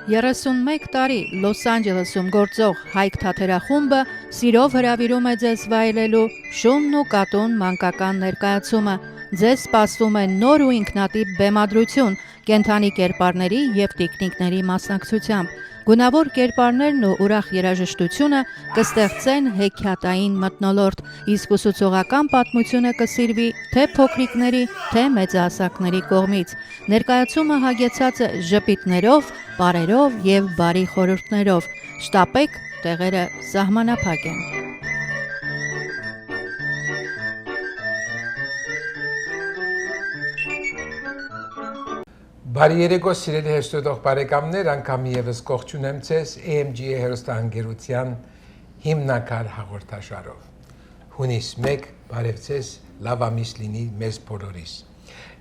31 տարի Լոս Անջելեսում գործող Հայք թատերախումբը սիրով հրավիրում է ձեզ վայելելու Շունն ու կատուն մանկական ներկայացումը։ Ձեզ սպասվում է նոր ու ինքնատիպ բեմադրություն կենդանի կերպարների և տիկնիկների մասնակցությամբ։ Գունավոր կերպարներն ու ուրախ երաժշտությունը կստեղծեն հեքիաթային մթնոլորտ, իսկ ուսուցողական պատմությունը կսիրվի թե փոքրիկների, թե մեծահասակների կողմից։ Ներկայացումը հագեցած է ժպիտներով, պարերով և բարի խորհուրդներով։ Շտապեք, տեղերը սահմանափակ են։ Բարի երեկո սիրելի հեշտոտող բարեկամներ, անգամ եւս կողջունեմ ձեզ AMG հեռուստաընկերության հիմնակար հաղորդաշարով։ Հունիս 1 բարև ձեզ, լավ ամիս լինի մեզ բոլորիս։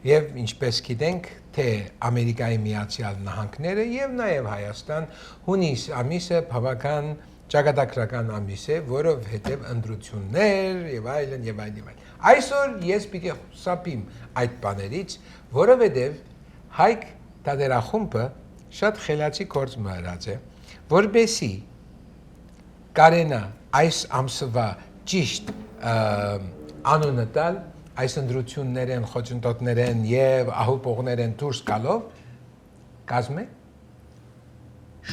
Եվ ինչպես գիտենք, թե Ամերիկայի Միացյալ Նահանգները եւ նաեւ Հայաստան հունիս ամիսը բավական ճակատագրական ամիս է, որովհետեւ ընտրություններ եւ այլն եւ այլն եւ այլն։ Այսօր ես պիտի խուսափեմ այդ բաներից, որովհետեւ Հայք թատերախումբը շատ խելացի գործ մահրած է, որպեսի կարենա այս ամսվա ճիշտ անունը տալ այս ընտրություններեն, խոչընդոտներեն և ահուպողներեն դուրս գալով կազմե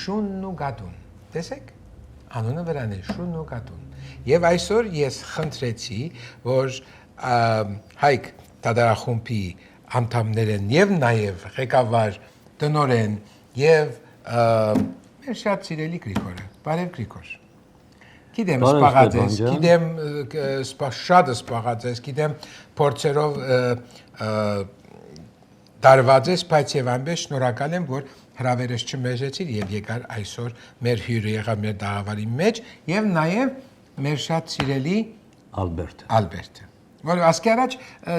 Շունն ու կատուն, տեսեք, անունը վրան է Շունն ու կատուն և այսօր ես խնդրեցի, որ Հայք թատերախումբի անդամներեն և նաև ղեկավար տնօրեն և մեր շատ սիրելի Գրիգորը, բարև Գրիգոր, գիտեմ սպաղած ես, գիտեմ շատ սպաղած ես, գիտեմ փորձերով դարված ես, բայց և այնպես շնորհակալ եմ, որ հրավերս չմերժեցիր և եկար այսօր մեր հյուրը եղավ մեր դահավարի մեջ և նաև մեր շատ սիրելի Ալբերտը որ ասկի առաջ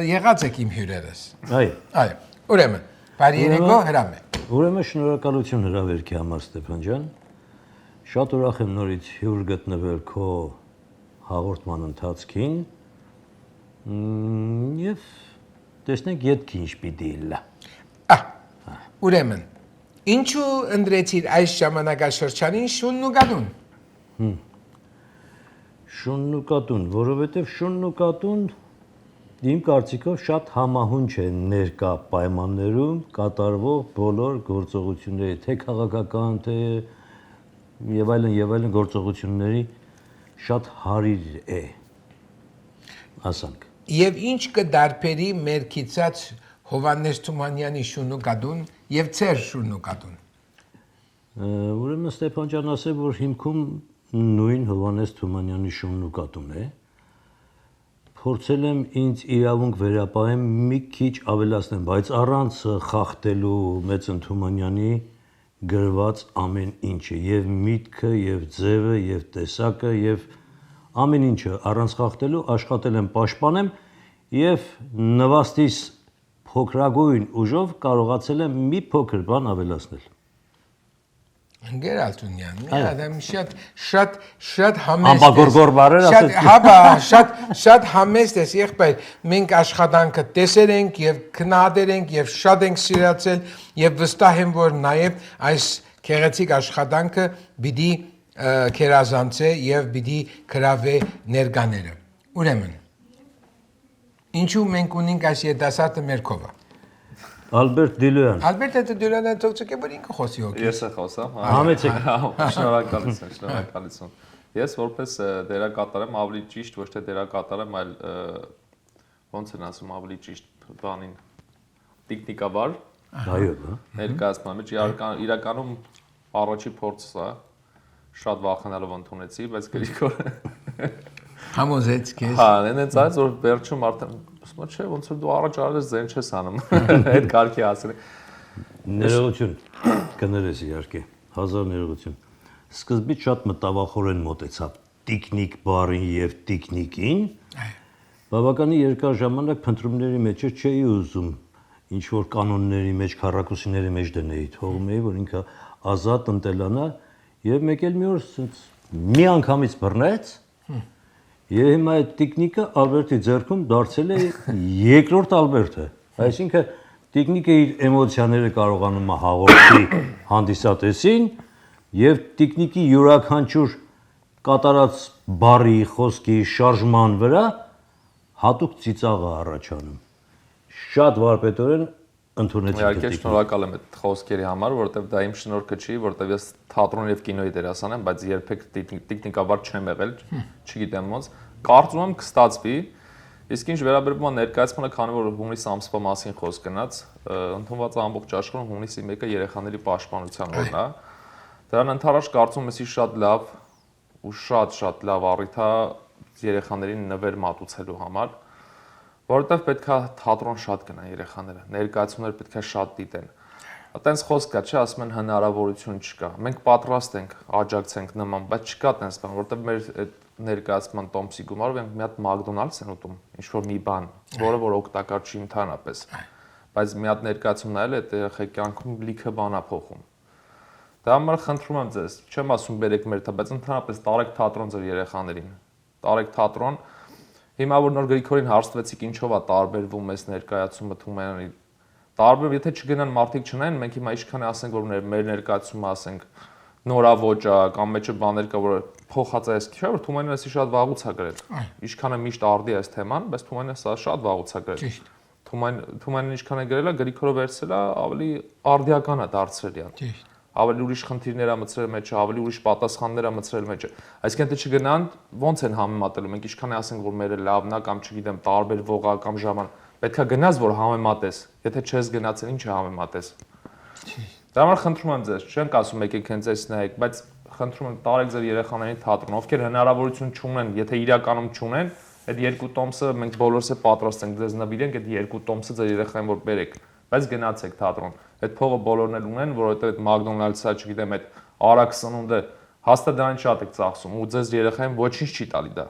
եղած եք իմ հյուրերս։ Այո, ուրեմն, բարի երեկո հրամ է։ Ուրեմն շնորհակալություն հրավերքի համար Ստեփան ջան։ Շատ ուրախ եմ նորից հյուր գտնվել քո հաղորդման ընթացքին։ Եվ տեսնենք ետքի ինչ պիտի լա։ Ուրեմն, ինչու ընտրեցիր այս ժամանակաշրջանին Շունն ու կատուն։ Շունն ու կատուն, որովհետև Շունն ու կատուն իմ կարծիքով շատ համահունչ է ներկա պայմաններում կատարվող բոլոր գործողությունների, թե քաղաքական, թե եւ այլն գործողությունների շատ հարիր է, ասանք։ Եվ ինչ կդարբերի մեր քիծած Հովհաննես Թումանյանի Շունն ու կատուն եւ ծեր Շունն ու կատուն։ Ուրեմն Ստեփան ջան ասել, որ հիմքում նույն Հովհաննես Թումանյանի Շունն ու կատուն է։ Փորձել եմ ինձ իրավունք վերապահեմ մի քիչ ավելացնել, բայց առանց խախտելու Մեծն Թումանյանի գրված ամեն ինչը, եւ միտքը, եւ ձևը, եւ տեսակը, եւ ամեն ինչը առանց խախտելու աշխատել եմ պաշտպանեմ եւ նվաստիս փոքրագույն ուժով կարողացել եմ մի փոքր բան ավելացնել։ Ընկեր Ալթունյան, մի ադամ շատ համեստ ամբագորգոր բարեր ասեցի։ Շատ համեստ ես, եղբայր, մենք աշխատանքը տեսել ենք եւ քննադեր ենք եւ շատ ենք սիրացել եւ վստահ եմ, որ նաեւ այս քեղեցիկ աշխատանքը պիտի քերազանցե եւ պիտի գրավե ներկաները։ Ուրեմն, ինչու մենք ունենք այս երիտասարդը մեր կողը։ Ալբերտ Դիլոյան։ Ալբերտ Դիլոյանը թողցեք որ ինքը խոսի օքեյ։ Ես խոսամ, Համեցեք։ Շնորհակալություն։ Ես որպես դերակատար եմ, ավելի ճիշտ ոչ թե դերակատար եմ, այլ ոնց են ասում, ավելի ճիշտ բանին տեխնիկաբար։ Այո, ներկայացման մեջ իրականում առաջի փորձս է, շատ վախենալով ընդունեցի, բայց Գրիգորը Համոզեց քեզ։ Հա, այնց այս որ վերջում արդեն ասում չէ, ոնց որ դու առաջ արես զեն չես անում։ Այդ կարգի ասել։ Ներողություն կներես իհարկե, հազար ներողություն։ Սկզբից շատ մտավախորեն մոտեցավ տիկնիկ բառին եւ տիկնիկին։ Բավականին երկար ժամանակ փնտրումների մեջ չէի ուզում ինչ որ կանոնների մեջ, քառակուսիների մեջ դնեի, թողում էի, որ ինքը ազատ ընտելանա եւ մեկ էլ մի օր մի անգամից բռնեց եւ հիմա այդ տիկնիկը Ալբերտի ձեռքում դարձել է երկրորդ Ալբերտը, այսինքն տիկնիկը իր էմոցիաները կարողանում է հաղորդի հանդիսատեսին եւ տիկնիկի յուրաքանչյուր կատարած բառի, խոսքի, շարժման վրա հատուկ ծիծաղ է առաջանում։ Շատ վարպետորեն ընդունեցի Իհարկե շնորհակալ եմ այդ խոսքերի համար, որովհետև դա իմ շնորհքը չի, որովհետև ես թատրոն եւ կինոյի դերասան եմ, բայց երբեք տեխնիկաբար չեմ եղել, չգիտեմ ոնց։ Կարծում եմ կստացվի։ Իսկ ինչ վերաբերում է ներկայացմանը, քանի որ հունիս ամսվա մասին խոսք գնաց, ընդունված ամբողջ աշխարհում հունիսի 1-ը երեխաների պաշտպանության օրն է։ Դրան ընդառաջ կարծում եմ, շատ լավ ու շատ լավ առիթ է երեխաներին նվեր մատուցելու համար, որովհետև պետքա թատրոն շատ գնան երեխաները, ներկայացումներ պետքա շատ դիտեն։ Այտենց խոսք կա, չէ, ասում են հնարավորություն չկա։ Մենք պատրաստ ենք, աջակցենք նման, բայց չկա այտենց բան, որովհետև մեր այդ ներկայացման տոմսի գումարով ենք մի հատ McDonald's են ուտում, ինչ որ մի բան, որը օգտակար չի ընդհանրապես։ Բայց մի հատ ներկայացում նայել այդ երեխայի կյանքում լիքը բան է փոխում։ Դա համար խնդրում եմ ձեզ, չեմ ասում բերեք մեր թա, բայց ընդհանրապես տարեք թատրոն ձեր երեխաներին։ Տարեք թատրոն։ Հիմա որ նոր Գրիգորին հարցվեցիք ինչով է տարբերվում այս ներկայացումը Թումանյանի տարբեր, եթե չգնան մարդիկ չնային, մենք հիմա ինչքան ասենք որ մեր ներկայացումը ասենք նորավոճ է կամ մեջը բաներ կա որ փոխած է, չէ՞ որ Թումանյանը էսի շատ վաղուց է գրել։ Ինչքան է միշտ արդի է այս թեման, բայց Թումանյանը սա շատ վաղուց է գրել։ Ճիշտ։ Թումանյանը ինչքան է գրել, Գրիգորը վերցրել է, ավելի արդիական է դարձրել իրան։ Ճիշտ։ Ավելի ուրիշ խնդիրներ է մտցրել մեջը, ավելի ուրիշ պատասխաններ է մտցրել մեջը։ Այսինքն թե չգնան, ոնց են համեմատելու։ Մենք ինչքան է ասենք որ մերը լավն է կամ չգիտեմ, տարբերվող է կամ ժաման, պետքա գնաս որ համեմատես։ Եթե չես գնացել, ինչ է համեմատես։ Դա համար խնդրում եմ ձեզ, չենք ասում եկեք հենց այս նայեք, բայց խնդրում եմ տարեք ձեր երեխաներին թատրոն, ովքեր հնարավորություն չունեն, եթե իրականում չունեն, այդ երկու տոմսը մենք բոլորս է պատրաստ ենք ձեզ նվիրենք այդ երկու տոմսը ձեր երեխային որ բերեք, բայց գնացեք թատրոն։ Այդ փողը բոլորն էլ ունեն, որովհետև այդ McDonald's-ը, չգիտեմ, այդ արագ սնունդը հաստատ դրան շատ եք ծախսում ու ձեզ երեխային ոչինչ չի տալի դա։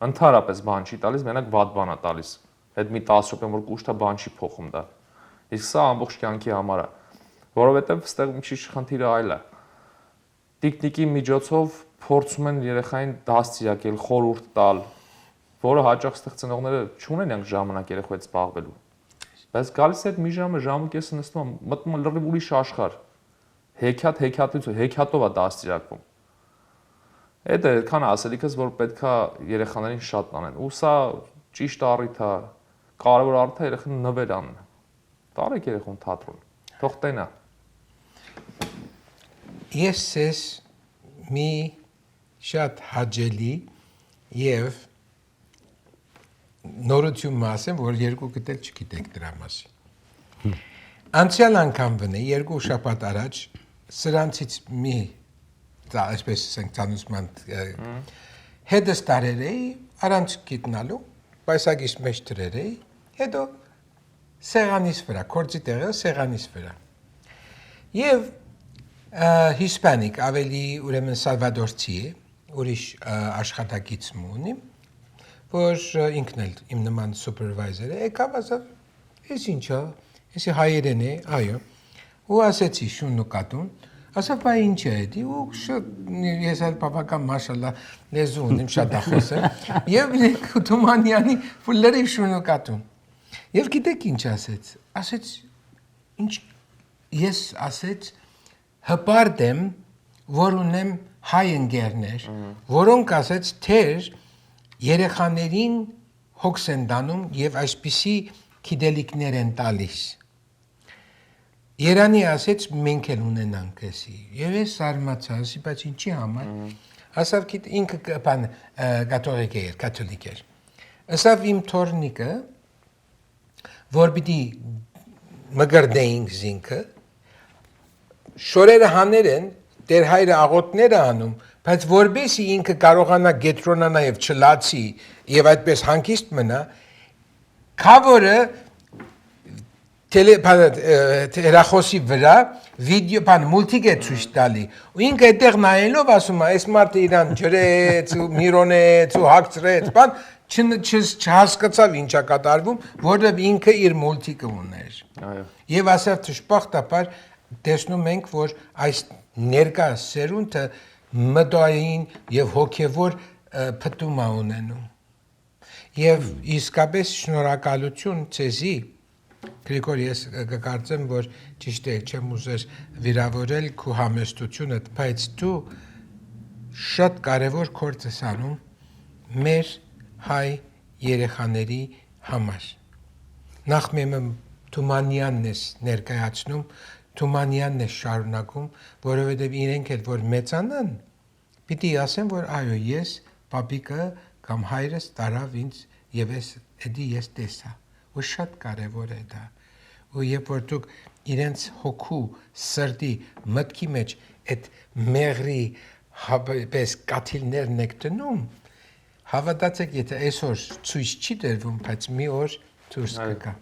Ընդհանրապես բան չի տալիս, մենակ վատ բան է տալիս։ Այդ մի 10 րոպե որ կուշտա բան չի փոխում դա։ Իսկ սա ամբողջ կյանքի համար է, որովհետև այստեղ մի քիչ խնդիրը այլ է։ Տիկնիկի միջոցով փորձում են երեխային դաստիարակել, խորհուրդ տալ, որը հաճախ այստեղ ծնողները չունեն այն ժամանակ երեխու հետ զբաղվելու։ Բայց գալիս է այդ մի ժամը կեսը նստում եմ, մտնում եմ լրիվ ուրիշ աշխարհ։ Հեքիաթով է դաստիարակվում։ Այդ է քան ասելիքս, որ պետքա երեխաներին շատ տանեն։ Ու սա ճիշտ առիթ է, կարևոր առիթ է երեխան նվեր անեն։ Տարեք երեխուն թատրոն, թող տենա։ Ես ես մի շատ հաճելի եւ նորություն մասեմ, որ երկու գտել չգիտեք դրա մասին։ Անցյալ անգամ վնե երկու շաբաթ առաջ սրանցից մի այսպես ասենք ցանուցման հետս տարեր էի առանց գիտնալու, պայսագիս մեջ դրեր էի, հետո սեղանիս վրա, կորցի տեղը սեղանիս վրա։ Եվ հիսպանիկ ավելի ուրեմն սալվադորցի է, ուրիշ աշխատակից ունի, որ ինքն էլ իմ նման սուպերվայզեր է, եկավ ասավ, ես ինչա, ես հայերեն է, այո, ու ասեցի շունն ու կատուն, ասավ, բայ ինչ է էդի, ու ես այլ պապական մաշալլա լեզու ունիմ շատ ախոսը, և Թումանյանի լրիվ շունն ու կատուն, և գիտեք ինչ ասեց, ես ասեց, հպարդ եմ, որ ունեմ հայ ընկերներ, որոնք ասեց թեր երեխաներին հոգս են դանում և այսպիսի գիտելիքներ են տալիս։ Երանի ասեց մենք էլ ունենանք էսի, և ես զարմացա, ասի, բայց ինչի համար, ասավ ինքը կաթոլիկ էր, ասավ իմ թորնիկը, որ պիտի մգրդեինք զինքը, շորերը հաներ են, դեր հայրը աղոտները անում, բայց որբեսի ինքը կարողանա գետրոնանա և չլացի և այդպես հանգիստ մնա, կավորը հեռախոսի վրա մուլտիկ է ցույց տալի ու ինքը այդտեղ նայելով ասում է, այս մարդը իրան ջրեց ու միրոնեց ու հագցրեց, չհասկացավ ինչա կատարվում, որովհետև ինքը իր մուլտիկը ուներ։ Եվ ասավ ճշմարտաբար տեսնում ենք, որ այս ներկա սերունդը մտային և հոգևոր փտում է ունենում։ Եվ իսկապես շնորհակալություն ցեզի, Գրիգոր, ես կկարծեմ, որ ճիշտ է, չեմ ուզեր վիրավորել քո համեստությունը, բայց դու շատ կարևոր գործ ես անում մեր հայ երեխաների համար։ Նախ մեմը Թումանյանն ես ներկայացնում, Թումանյանն ես շարունակում, որովհետև իրենք էլ որ մեծանան, պիտի ասեմ, որ այո, ես պապիկը կամ հայրս տարավ ինձ եւ ես տեսա։ Ու շատ կարևոր է դա։ Ու երբ որ դուք իրենց հոգու, սրտի, մտքի մեջ այդ մեղրի պես կաթիլներն եք դնում, հավատացեք, եթե այսօր ցույց չի դրվում, բայց մի օր ցույց կգա։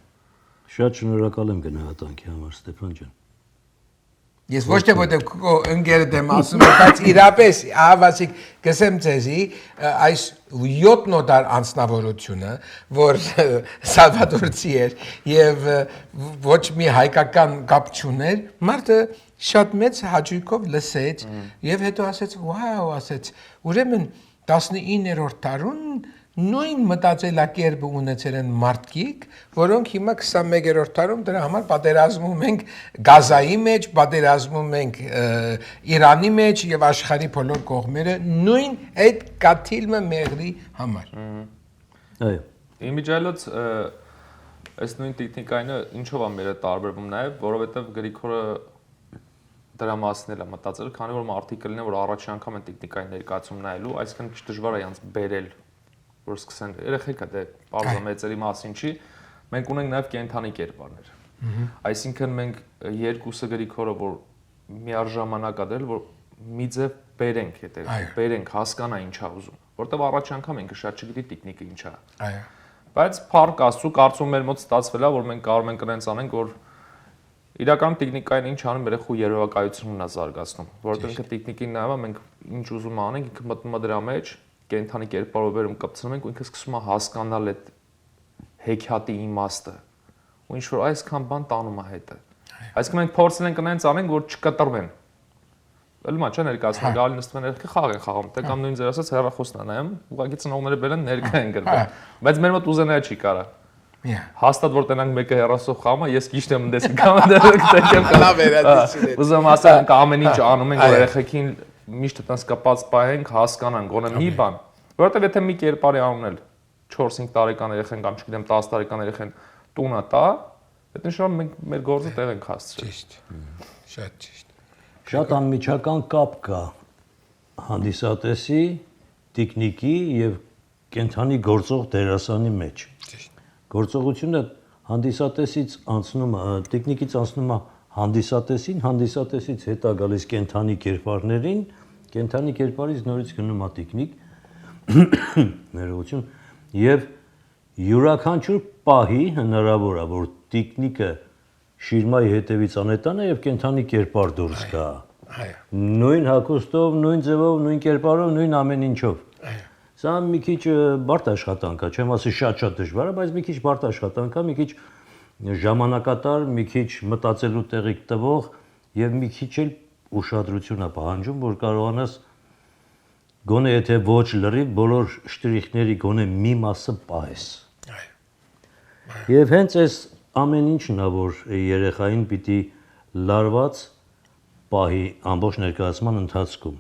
Շատ շնորհակալ եմ գնահատանքի համար, Ստեփան ջան։ Ես ոչ թե որտեղ ընկերդ եմ ասում, բայց իրապես ավասիկ գսեմ ցեզի այս 7-նոդար անձնավորությունը, որ Սալվադորցի էր եւ ոչ մի հայկական կապ չուներ, մարդը շատ մեծ հաճույքով լսեց եւ հետո ասեց, «Վաու», ասեց, ուրեմն 19-րդ դարուն նույն մտածելակերպը ունեցել են մարդիկ, որոնք հիմա 21-րդ դարում դրա համար պատերազմում ենք Գազայի մեջ, պատերազմում ենք Իրանի մեջ եւ աշխարհի բոլոր կողմերը նույն այդ կաթիլը մեղրի համար։ Այո։ Իմիջիալոց այս նույն տեխնիկայինը ինչով է մերը տարբերվում նաեւ, որովհետեւ Գրիգորը դրա մասին էլ է մտածել, քանի որ մարդիկ կլինեն, որ առաջի անգամ են տեխնիկային ներկայացում նայելու, այսինքն քիչ դժվար է յանց բերել որ սկսեն երեխեքա դե բարձրամեծերի մասին չի, մենք ունենք նաև կենթանի կերպարներ։ Այսինքն մենք երկուսը Գրիգորը որ միաժամանակ ա դել, որ մի ձև բերենք, եթե բերենք, հասկանա ինչա ուզում, որտեվ առաջ անգամ ինքը շատ չգիտի տեխնիկը ինչա։ Այո։ Բայց փառք Աստծո, կարծում մեր մոտ ստացվել է, որ մենք կարող ենք այնց անենք, որ իրական տեխնիկային ինչ անում երեխու երևակայությունն է զարգացնում, որտեղ ինքը տեխնիկին նայում է, մենք ինչ ուզում անենք, ինքը մտնում է դրա մեջ կենթանի կերպարով վերում կպցնում ենք ու ինքը սկսում է հասկանալ այդ հեքիաթի իմաստը ու ինչ որ այսքան բան տանում է հետը այսինքն մենք փորձել ենք այնց անենք որ չկտրվեն ելմա չէ ներկայացնում գալի նստում են երեխի խաղ են խաղում թե կամ նույն ձեր ասած հեռախոսն է նայում ուղղակի ծնողները բերեն ներկա են գրվել բայց մեր մոտ ուզենա չի կարա հաստատ որ տենանք մեկը հեռասով խաղում ես ճիշտ եմ ընդես կամ դեմ լավ վերադասել ուզում ասել ենք ամեն ինչ անում ենք որ երեխեքին միշտ այդպես կապած պահենք, հասկանան, գոնե մի բան, որովհետև եթե մի կերպարի անունել 4-5 տարեկան երեխեն կամ չգիտեմ 10 տարեկան երեխեն տունը տա, այդ նշանակում մենք մեր գործը տեղ ենք հասցրել։ Ճիշտ։ Շատ ճիշտ։ Շատ անմիջական կապ կա հանդիսատեսի, տեխնիկի եւ կենթանի գործող դերասանի մեջ։ Ճիշտ։ Գործողությունը հանդիսատեսից անցնում է, տեխնիկից անցնում է հանդիսատեսին, հանդիսատեսից հետա գալիս կենթանի կերպարներին, կենթանի կերպարից նորից գնում է տեխնիկ, ներողություն, եւ յուրաքանչյուր պահի հնարավոր է, որ տեխնիկը շիրմայի հետևից անետանա եւ կենթանի կերպար դուրս գա։ Այո։ Նույն հագուստով, նույն ձևով, նույն կերպարով, նույն ամեն ինչով։ Այո։ Սա մի քիչ բարդ աշխատանք է, չեմ ասի շատ դժվար է, բայց մի քիչ բարդ աշխատանք է, մի քիչ ժամանակատար, մի քիչ մտածելու տեղիք տվող եւ մի քիչ էլ ուշադրություն է պահանջում, որ կարողանաս գոնե եթե ոչ լրիվ բոլոր շտրիխների գոնե մի մասը պահես։ Եվ հենց այս ամեն ինչն է, որ երեխային պիտի լարված պահի ամբողջ ներկայացման ընթացքում։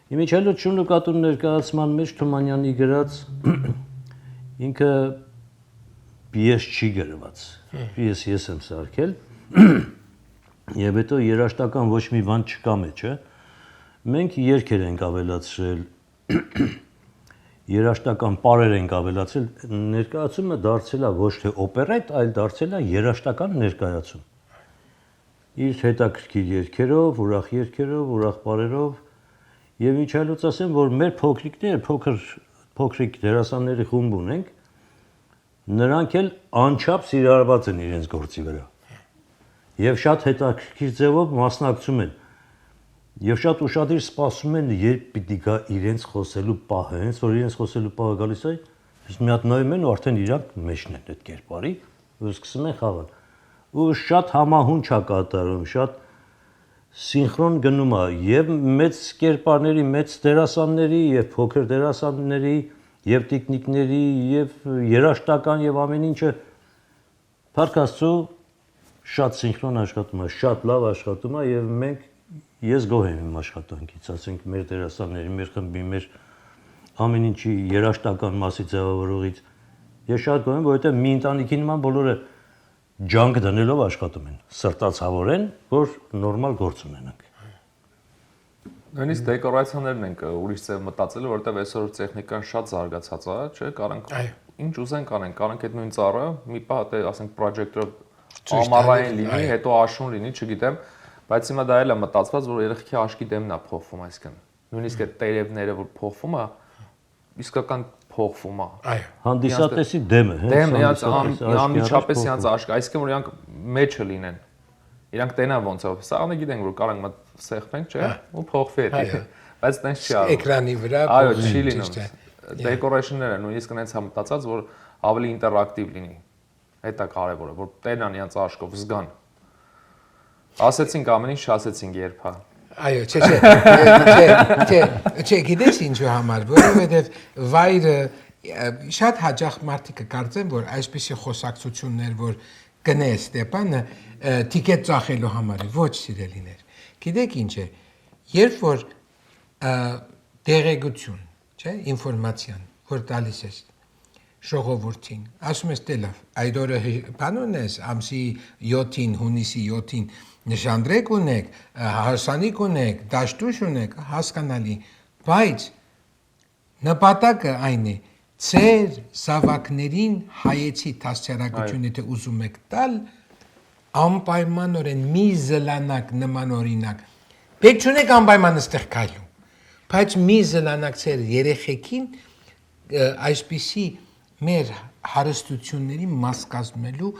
Իմիջիալոց շնորհակալություն ներկայացման մեջ Թումանյանի գրած ինքը պիես չի գրված։ Պիես ես եմ սարքել եւ հետո երաժշտական ոչ մի բան չկա մեջը։ Մենք երգեր ենք ավելացրել, երաժշտական պարեր ենք ավելացրել, ներկայացումը դարձել է ոչ թե օպերետ, այլ դարձել է երաժշտական ներկայացում։ Իր հետաքրքիր երգերով, ուրախ պարերով եւ ինչ այլոց ասեմ, որ մեր փոքրիկները, փոքրիկ դերասանների խումբ ունենք, նրանք էլ անչափ սիրարված են իրենց գործի վրա։ Եվ շատ հետաքրքիր ձևով մասնակցում են։ Եվ շատ ուշադիր սպասում են, երբ պիտի գա իրենց խոսելու պահը, հենց որ իրենց խոսելու պահը գալիս է, ես մի հատ նայում են ու արդեն իրանք մեջն են այդ կերպարի, ու սկսում են խաղալ։ Ու շատ համահունչ է կատարում, շատ սինխրոն գնում է եւ մեծ կերպարների, մեծ դերասանների եւ փոքր դերասանների եւ տեխնիկների եւ երաժշտական եւ ամեն ինչը Փառք Աստծո, շատ սինխրոն աշխատում է, շատ լավ աշխատում է եւ ես գոհ եմ իմ աշխատանքից, ասենք մեր դերասանների, մեր խմբի, մեր ամեն ինչի երաժշտական մասի ձևավորողից ես շատ գոհ եմ, որովհետեւ մի ընտանիքի նման բոլորը ջանք դնելով աշխատում են, սրտացավոր են, որ նորմալ գործ ունենանք։ Նույնիսկ դեկորացիաներն ենք ուրիշ ձև մտածել, որովհետև այսօր տեխնիկան շատ զարգացած է, չէ՞, կարանք ինչ ուզենք անենք, կարանք այդ նույն ծառը մի պահ ասենք պրոջեկտորով ամառային լինի, հետո աշուն լինի, չգիտեմ, բայց հիմա դա էլ է մտածված, որ երեխքի աչքի դեմն է փոխվում, այսինքն նույնիսկ այդ տերևները որ փոխվում է, իսկական փոխվում է։ Այո։ Հանդիսատեսի դեմը, դեմն անմիջապես իրանց աչքը, այսինքն որ իրանք մեջը լինեն։ Իրանք տենան ոնց է, սաղն գիտենք որ կարող մտ սեղմենք, չէ՞, ու փոխվի է։ Բայց տենց չի արվում։ Էկրանի վրա այո, չի լինում։ Դեկորեյշնները նույնիսկ այնց է մտածած, որ ավելի ինտերակտիվ լինի։ Դա կարևորը, որ տենան իրանց աչքով զգան։ Ասեցինք ամեն ինչ, ասեցինք երբ հա։ Այո, չէ, գիտես ինչու համար, որովհետև վայրը շատ հաճախ մարդիկ կարծեն, որ այսպիսի խոսակցություններ, որ գնե Ստեփանը տիկետ ծախելու համար է, ոչ սիրելիներ։ Գիտեք ինչ է, երբ որ դեղեցություն, չէ, ինֆորմացիան, որ տալիս ես ժողովրդին, ասում ես դե լավ, այդ օրը բանոն ես, ամսի 7-ին, հունիսի 7-ին նշանդրեք ունեք, հարսանիք ունեք, դաշտուշ ունեք, հասկանալի, բայց նպատակը այն է, ծեր զավակներին հայեցի տասյարակություն եթե ուզում եք տալ, անպայմանորեն մի զլանակ նման օրինակ, պետք չունեք անպայման ստեղ կայում, բայց մի զլանակ ծեր երեխեքին այսպիսի մեր հարստությունների մաս կազմելու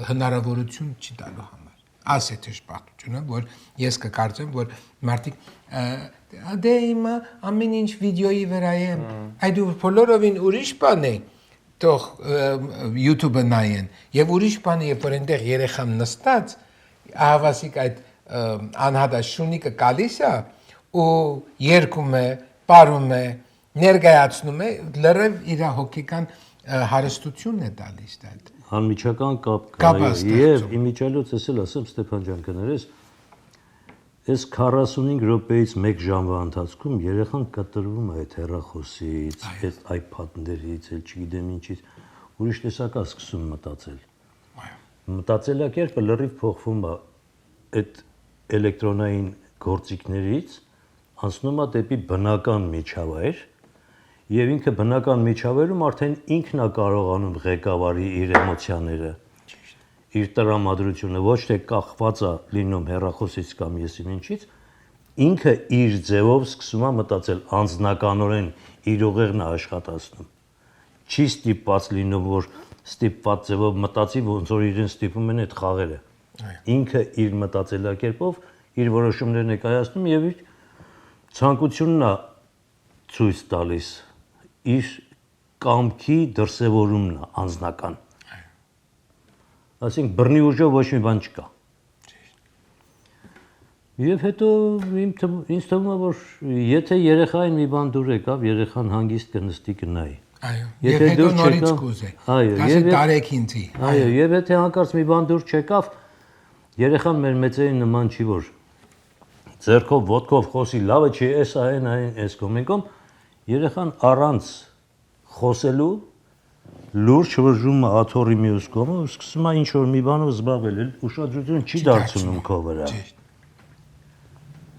հնարավորություն չի տալու համար։ Աս է դժբախտությունը, որ ես կկարծեմ, որ մարդիկ դե հիմա ամեն ինչ վիդեոյի վրա է, այդ բոլորովին ուրիշ բան է, թող YouTube-ը նայեն, եւ ուրիշ բան է, երբ որ այնտեղ երեխան նստած, ահավասիկ այդ անհադաշ շունիկը գալիս է ու երգում է, պարում է, ներկայացնում է, լրիվ իր հոգեկան հարստությունն է տալիս այդ։ Անմիջական կապ կա եւ իմիջիալոց էսել ասեմ Ստեփան ջան կներես այս 45 րոպեից 1 ժամվա ընթացքում երեխան կտրվում է այդ հեռախոսից, այդ iPad-ներից, էլ չգիտեմ ինչից, ուրիշ տեսակ է սկսում մտածել։ Մտածելակերպը լրիվ փոխվում է այդ էլեկտրոնային գործիքներից, անցնում է դեպի բնական միջավայր, եւ ինքը բնական միջավայրում արդեն ինքն է կարողանում ղեկավարի իր էմոցիաները, իր տրամադրությունը, ոչ թե կախված է լինում հեռախոսից կամ եսին ինչից, ինքը իր ձևով սկսում է մտածել անձնականորեն իր ուղեղն է աշխատացնում։ Չի ստիպված լինում, որ ստիպված ձևով մտածի, ոնց որ իրեն ստիպում են այդ խաղերը։ Ինքը իր մտածելակերպով իր որոշումներն է կայացնում եւ իր ցանկությունն է ցույց տալիս իր կամքի դրսևորումն է անձնական։ Այսինքն բռնի ուժով ոչ մի բան չկա։ Եվ հետո ինձ թվում է, որ եթե երեխային մի բան դուր եկավ, երեխան հանգիստ կնստի կնայի։ Այո, եւ հետո նորից կուզե։ Այո, տարեքինցի։ Այո, եւ եթե հանկարծ մի բան դուր չեկավ, երեխան մեր մեծերին նման չի, որ ձեռքով, ոտքով խոսի, լավը չի, էս այն, էս կոմենկոմ, երեխան առանց խոսելու լուրջ վրժում է աթոռի մյուս կողմը ու սկսում է ինչ-որ մի բանով զբաղվել, ուշադրություն չի դարձնում քո վրա։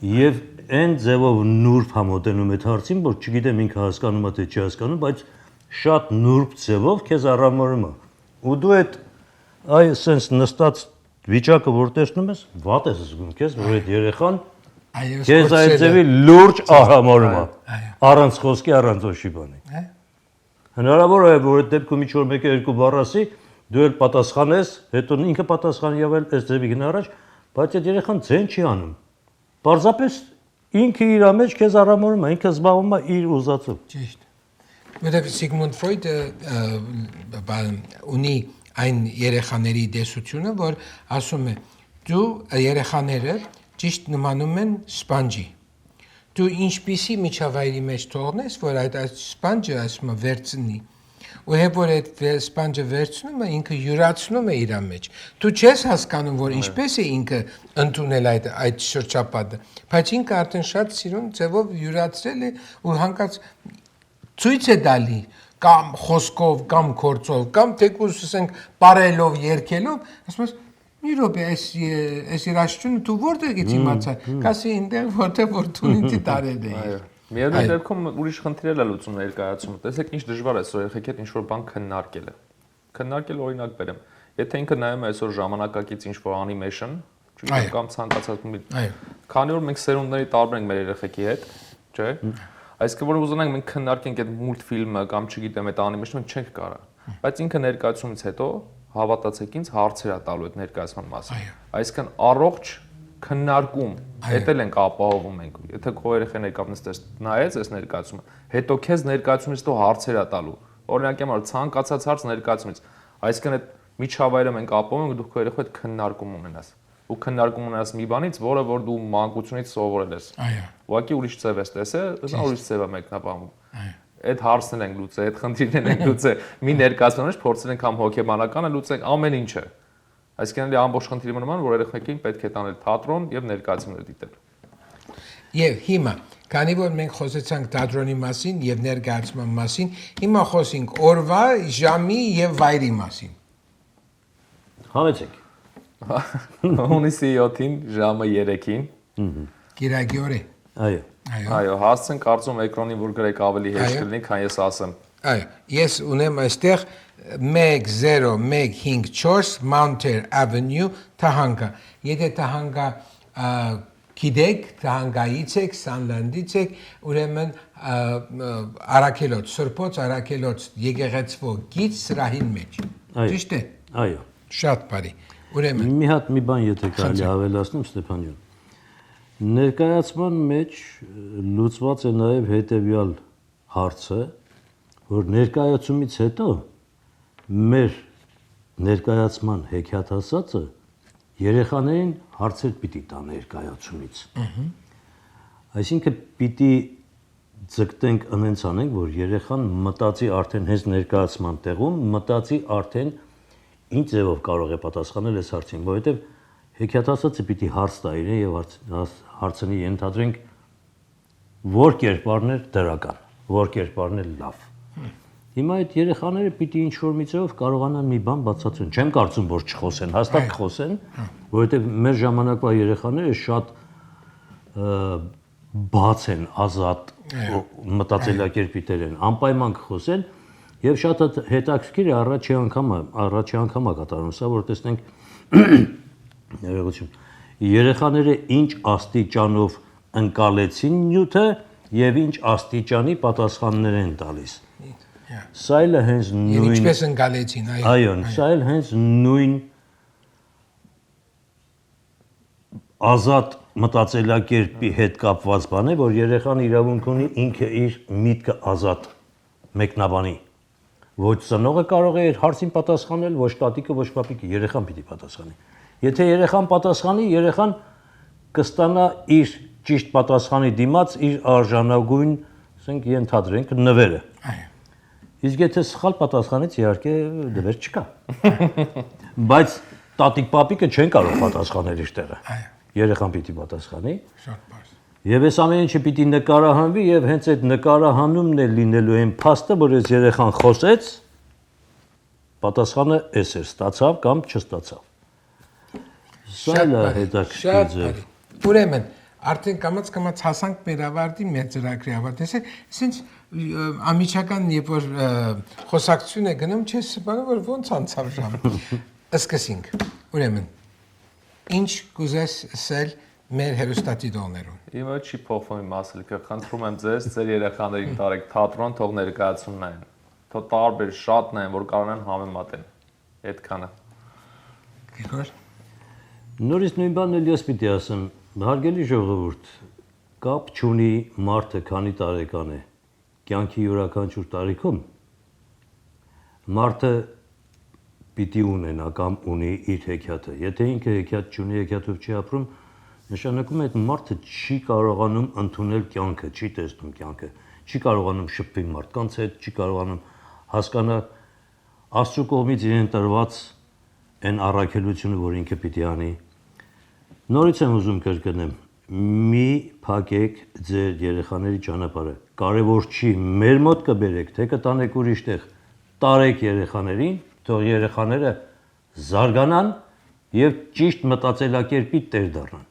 Եվ այն ձևով նուրբ համոտենում այդ հարցին, որ չգիտեմ ինքը հասկանում է թե չի հասկանում, բայց շատ նուրբ ձևով քեզ առամորում է։ Ու դու այդ այ սենց նստած վիճակը որ տեսնում ես, վատ ես զգում քեզ, որ այդ երեխան քեզ այդ ձևի լուրջ առամորում է։ Առանց խոսքի, առանց ոչի բանի։ Հնարավոր է, որ այդ դեպքում ինչ-որ մեկը երկու բառ ասի, դու էլ պատասխանես, հետո ինքը պատասխանի եւ այս ձևի գնա առաջ, բայց այդ երեխան ձեն չի անում։ Պարզապես ինքը իր մեջ քեզ առամորում է, ինքը զբաղվում է իր ուզածով։ Ճիշտ։ Որտեղ Սիգմունդ Ֆրոյդը ունի այն երեխաների տեսությունը, որ ասում է, դու երեխաները ճիշտ նմանում են սպանջի։ Դու ինչպիսի միջավայրի մեջ թողնես, որ այդ սպանջը ասում է վերցնի Ու հետ որ այդ սպանջը վերցնում է, ինքը յուրացնում է իր մեջ։ Դու չես հասկանում, որ ինչպես է ինքը ընդունել այդ շրջապատը, բայց ինքը արդեն շատ սիրուն ձևով յուրացրել է ու հանկարծ ցույց է տալի կամ խոսքով, կամ գործով, կամ թեկուզ ասենք բարելով, երգելով, ասում ես մի րոպե, այս երաժշտությունը դու որտեղից իմացա։ Կասի այնտեղ որտեղ որ դու ինձ տարել ես։ Միևնույն դեպքում ուրիշ խնդիր է լուծում ներկայացումը։ Տեսեք ինչ դժվար է այսօր երեխեքի հետ ինչ-որ բան քննարկելը։ Քննարկել օրինակ բերեմ։ Եթե ինքը նայում է այսօր ժամանակակից ինչ-որ animation, չգիտեմ կամ ցանկացած մի։ Քանի որ մենք սերունդների տարբեր ենք մեր երեխեքի հետ, չէ՞։ Այսինքն որ ուզենանք մենք քննարկենք այդ մուլտֆիլմը կամ չգիտեմ այդ animation-ը չենք կարող։ Բայց ինքը ներկայացումից հետո հավատացեք ինձ հարցեր է տալու այդ ներկայացման մասին։ Այսինքն առողջ քննարկում, դա էլ ենք ապահովում ենք։ Եթե քո երեխան եկավ նայեց այս ներկայացումը, հետո քեզ ներկայացումից հետո հարցեր է տալու։ Օրինակ համար ցանկացած հարց ներկայացումից։ Այսինքն այդ միջավայրը մենք ապահովում ենք, դու քո երեխու հետ քննարկում ունենաս։ Ու քննարկում ունենաս մի բանից, որը որ դու մանկությունից սովորել ես։ Ուղղակի ուրիշ ձև ես տեսել, ըստ ուրիշ ձև է մեկնաբանում։ Այդ հարցն ենք լուծել, այդ խնդիրներն ենք լուծել։ Մի ներկայացման մեջ փորձել ենք կամ հոգեբանականը լուծենք ամեն ինչը։ Այսինքն ամբողջ խնդիրը նման, որ երեխեքին պետք է տանել թատրոն եւ ներկայացումներ դիտել։ Եվ հիմա, քանի որ մենք խոսեցանք թատրոնի մասին եւ ներկայացման մասին, հիմա խոսենք օրվա, ժամի եւ վայրի մասին։ Հավեցեք։ Հունիսի 7-ին ժամը 3-ին։ Կիրակի օրը։ Այո։ Այո, հասցեն կարծում էկրանին որ գրեք ավելի հեշտ կլինի, քան ես ասեմ։ Այո, ես ունեմ այստեղ 1054 Mountain Avenue Թահանգա։ Եթե Թահանգա գիտեք, Թահանգայից եք, Սանլանդից եք, ուրեմն Արաքելոց, Սրբոց Արաքելոց եկեղեցվո գից սրահին մեջ։ Ճիշտ է։ Այո։ Շատ բարի։ Ուրեմն Մի հատ մի բան եթե կարելի ավելացնում Ստեփան ջան։ Ներկայացման մեջ լուծված է նաև հետևյալ հարցը, որ ներկայացումից հետո մեր ներկայացման հեքիաթասացը երեխաներին հարցեր պիտի տա ներկայացումից։ Այսինքն պիտի ձգտենք անենց անենք, որ երեխան մտածի արդեն հենց ներկայացման տեղում, մտածի արդեն ինչ ձևով կարող է պատասխանել այս հարցին, որովհետև հեքիաթասացը պիտի հարց տա իրեն եւ հարցնի ենթադրենք որ կերպարն է դրական, որ կերպարն է լավ։ Հիմա այդ երեխաները պիտի ինչ-որ մի ձևով կարողանան մի բան բացատրեն։ Չեմ կարծում, որ չխոսեն, հաստատ կխոսեն, որովհետև մեր ժամանակվա երեխաները շատ բաց են, ազատ մտածելակերպի տեր են, անպայման կխոսեն եւ շատ հետաքրքիր է առաջի անգամ կատարում սա, որ տեսնենք ներողություն երեխաները ինչ աստիճանով ընկալեցին նյութը եւ ինչ աստիճանի պատասխաններ են տալիս։ Սա էլ հենց նույն ինչպես ընկալեցին, այո, սա էլ հենց նույն ազատ մտածելակերպի հետ կապված բան է, որ երեխան իրավունք ունի ինքը իր միտքը ազատ մեկնաբանի։ Ոչ ծնողը կարող է իր հարցին պատասխանել, ոչ տատիկը, ոչ պապիկը, երեխան պիտի պատասխանի։ Եթե երեխան պատասխանի, երեխան կստանա իր ճիշտ պատասխանի դիմաց իր արժանագույն, ասենք ենթադրենք նվերը։ Այո։ Իսկ եթե սխալ պատասխանից իհարկե դվեր չկա։ Բայց տատիկ պապիկը չեն կարող պատասխանել իր տեղը։ Այո։ Երեխան պիտի պատասխանի։ Շատ բարձր։ Եվ այս ամեն ինչը պիտի նկարահանվի եւ հենց այդ նկարահանումն է լինելու այն փաստը, որ այս երեխան խոսեց, պատասխանը էս էր, ստացավ կամ չստացավ։ Սա էլ է հետաքրքիր ձև։ Ուրեմն արդեն կամաց հասանք մեր ավարտի մեր ծրագրի ավարտին։ Այսինքն ամիջական երբ որ խոսակցություն է գնում, չես սպանում որ ոնց անցավ ժամ։ Սկսենք։ Ուրեմն ինչ կուզես ասել մեր հերոստատիտողներուն։ Իմը չի փոխվում իմ ասելիքը, խնդրում եմ ձեզ, ձեր երեխաներին տարեք թատրոն, թող ներկայացում նայեն։ Թող տարբեր շատ նայեն, որ կարողանան համեմատեն։ Այդքանը։ Գրգոր։ Նորից նույն բանն էլ ես պիտի ասեմ, հարգելի ժողովուրդ, կապ չունի մարդը քանի տարեկան է, կյանքի յուրաքանչյուր տարիքում մարդը պիտի ունենա կամ ունի իր հեքիաթը։ Եթե ինքը հեքիաթ չունի, հեքիաթով չի ապրում, նշանակում է այդ մարդը չի կարողանում ընդունել կյանքը, չի տեսնում կյանքը, չի կարողանում շփվել մարդկանց հետ, չի կարողանում հասկանա Աստծո կողմից իրեն տրված այն առաքելությունը, որ ինքը պիտի անի։ Նորից եմ ուզում կրկնեմ, մի փակեք ձեր երեխաների ճանապարհը։ Կարևոր չի մեր մոտ կբերեք, թե կտանեք ուրիշ տեղ, տարեք երեխաներին, թող երեխաները զարգանան եւ ճիշտ մտածելակերպի տեր դառնան։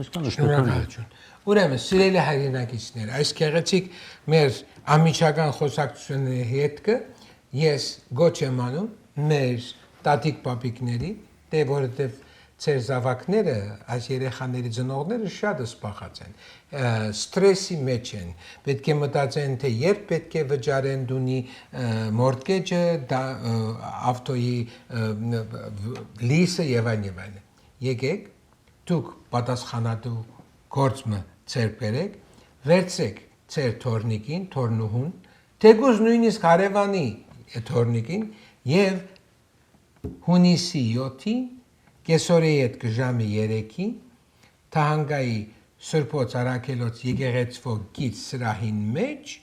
Շնորհակալություն։ Ուրեմն, սիրելի հայրենակիցներ, այս գեղեցիկ մեր ամիջական խոսակցությունների հետ ես գոչ եմ անում մեր տատիկ պապիկների, դե որովհետև ծեր զավակները, այս երեխաների ծնողները շատ սպախած են, ստրեսի մեջ են, պետք է մտածեն, թե երբ պետք է վճարեն դունի մորտգեջը, ավտոյի լիսը եւ այլն։ Եկեք, դուք պատասխանատու գործը ծեր բերեք, վերցրեք ծեր թորնիկին, թորնուհուն, թեկուզ նույնիսկ հարևանի թորնիկին եւ հունիսի 7-ին կեսօրի հետ ժամի 3-ին Թահանգայի Սրբոց Արաքելոց եկեղեցվո գից սրահին մեջ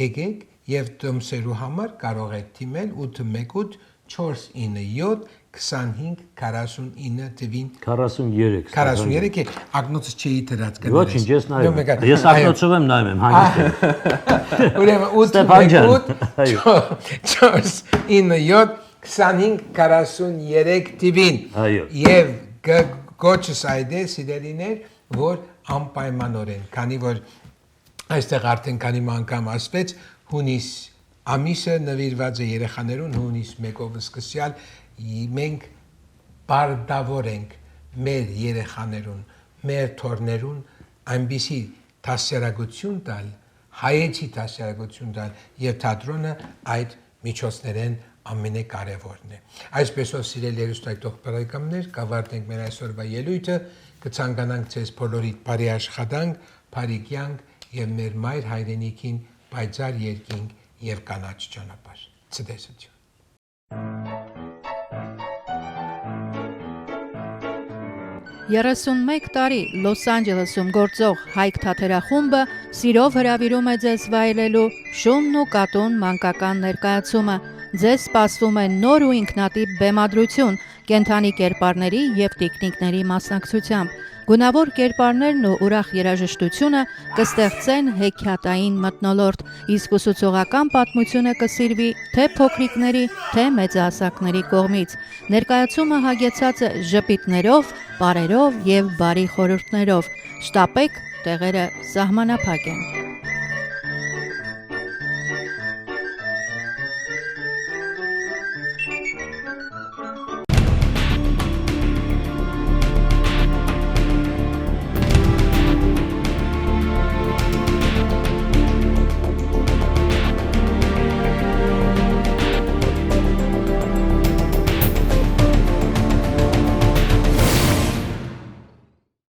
եկեք եւ տոմսերու համար կարող եք թիմել 818 497 2549 տվին 43 ակնոցը չի դրած կներես Ոչինչ, ես նայում եմ։ Ես ակնոցով եմ նայում եմ, հանգիստ եմ։ Ուրեմն 818 տվին եւ գոչս այդ է սիրելիներ, որ անպայմանորեն, քանի որ այստեղ արդեն քանի անգամ ասվեց հունիս ամիսը նվիրված է երեխաներուն հունիս 1-ով սկսյալ մենք բարդավոր ենք մեր երեխաներուն, մեր թորներուն այնպիսի դասերագություն տալ, հայեցի դասերագություն տալ եւ թատրոնը այդ միջոցներեն ամենակարևորն է։ Այսպեսով սիրելի հեռուստայտող բարեկամներ, կավարտենք մեր այսօրվա ելույթը, կցանկանանք ձեզ բոլորիդ բարի աշխատանք, բարի կյանք եւ մեր մայր հայրենիքին պայծառ երկինք եւ կանաչ ճանապարհ։ Ցտեսություն։ Երեսունմեկ տարի Լոս Անջելեսում գործող Հայք թատերախումբը սիրով հրավիրում է ձեզ վայելելու Շունն ու կատուն մանկական ներկայացումը։ Ձեզ սպասվում է նոր ու ինքնատիպ բեմադրություն, կենդանի կերպարների եւ տիկնիկների մասնակցությամբ։ Գունավոր կերպարներն ու ուրախ երաժշտությունը կստեղծեն հեքիաթային մթնոլորտ, իսկ ուսուցողական պատմությունը կսիրվի թե փոքրիկների, թե մեծահասակների կողմից։ Ներկայացումը հագեցած է ժպիտներով, պարերով եւ բարի խորհուրդներով։ Շտապեք, տեղերը սահմանափակ են։